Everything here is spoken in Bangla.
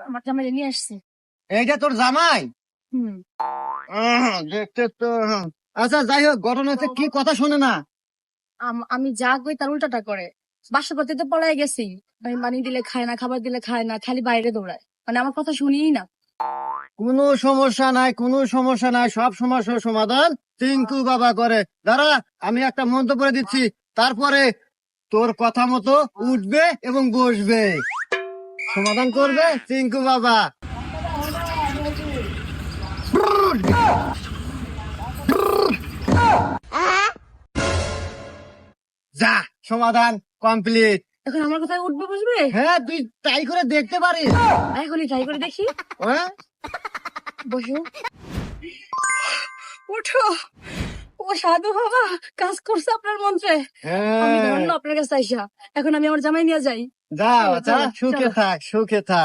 আমার জামাই নিয়ে আসছে। এইটা তোর জামাই? হুম। দেখতে তো আচ্ছা, যাই হোক, ঘটনা হচ্ছে কি, কথা শোনে না। আমি যা কই তার উল্টাটা করে। বাসা করতে তো পলাই গেছি। আমি পানি দিলে খায় না, খাবার দিলে খায় না, খালি বাইরে দৌড়ায়, মানে আমার কথা শুনিই না। কোনো সমস্যা নাই, কোনো সমস্যা নাই, সব সমস্যার সমাধান টিঙ্কু বাবা করে। দাঁড়া, আমি একটা মন্তব্য করে দিচ্ছি, তারপরে তোর কথা মতো উঠবে এবং বসবে, সমাধান করবে টিঙ্কু বাবা। যা, সমাধান কমপ্লিট। এখন আমার কথায় উঠবে বসবে? হ্যাঁ, তুই ট্রাই করে দেখতে পারিস। এখনই ট্রাই করে দেখি। হ্যাঁ, বসো। উঠো। ও সাধু বাবা, কাজ করছে আপনার মন্ত্রে। আমি হ্যাঁ, ধন্য আপনার কাছে আইসা। এখন আমি আমার জামাই নিয়ে যাই। যাও, চলো, সুখে চলো। থাক, সুখে থাক।